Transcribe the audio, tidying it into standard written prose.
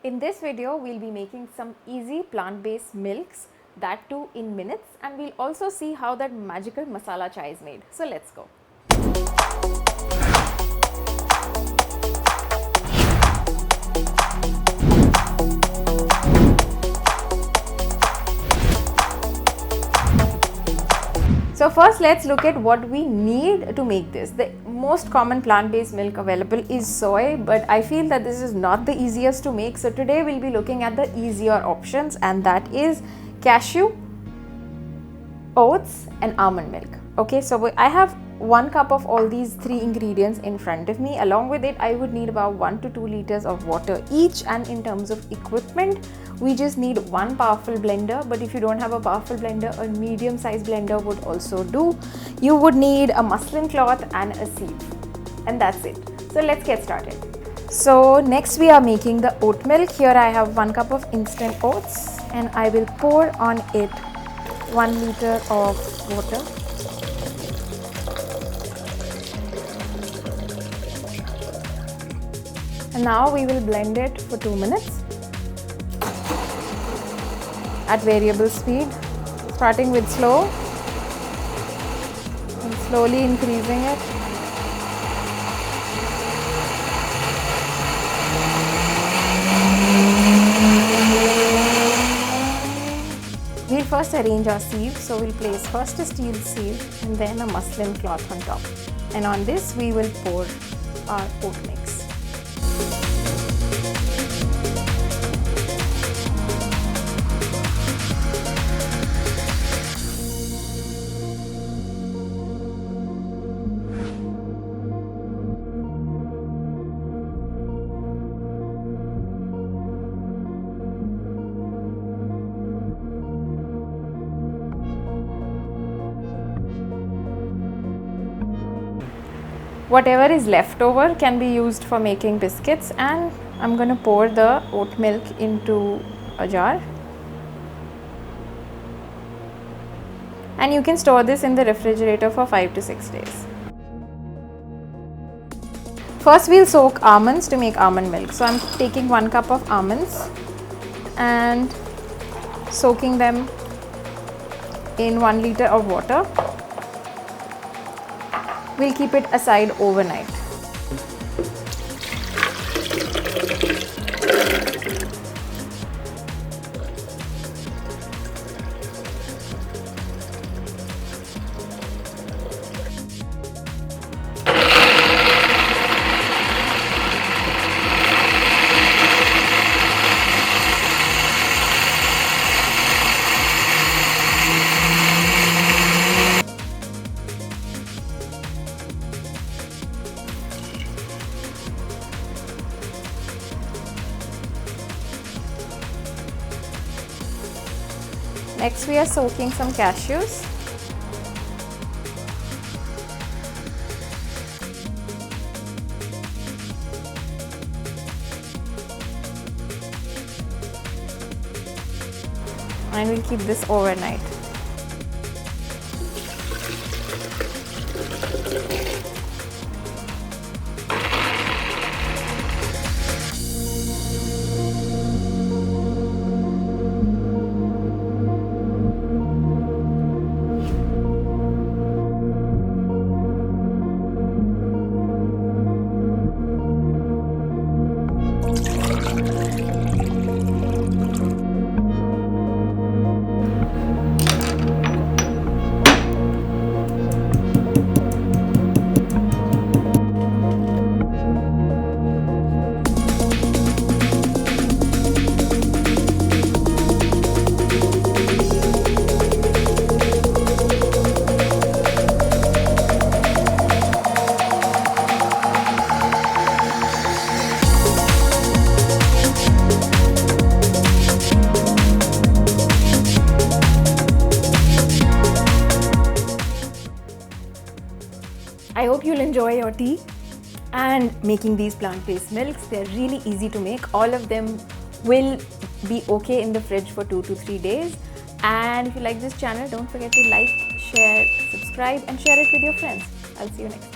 In this video, we'll be making some easy plant-based milks, that too in minutes, and we'll also see how that magical masala chai is made. So let's go. So first let's look at what we need to make this. The most common plant-based milk available is soy, but I feel that this is not the easiest to make. So today we'll be looking at the easier options, and that is cashew, oats and almond milk. Okay, so I have 1 cup of all these 3 ingredients in front of me. Along with it, I would need about 1 to 2 liters of water each, and in terms of equipment, we just need 1 powerful blender. But if you don't have a powerful blender, a medium sized blender would also do. You would need a muslin cloth and a sieve, and that's it. So let's get started. So next we are making the oat milk. Here I have 1 cup of instant oats, and I will pour on it 1 liter of water. And now we will blend it for 2 minutes at variable speed, starting with slow and slowly increasing it. We'll first arrange our sieve, so we'll place first a steel sieve and then a muslin cloth on top. And on this we will pour our oat mix. Whatever is left over can be used for making biscuits, and I'm going to pour the oat milk into a jar. And you can store this in the refrigerator for 5 to 6 days. First we'll soak almonds to make almond milk. So I'm taking 1 cup of almonds and soaking them in 1 liter of water. We'll keep it aside overnight. Next we are soaking some cashews. And we'll keep this overnight. I hope you'll enjoy your tea and making these plant-based milks. They're really easy to make. All of them will be okay in the fridge for 2 to 3 days. And if you like this channel, don't forget to like, share, subscribe and share it with your friends. I'll see you next time.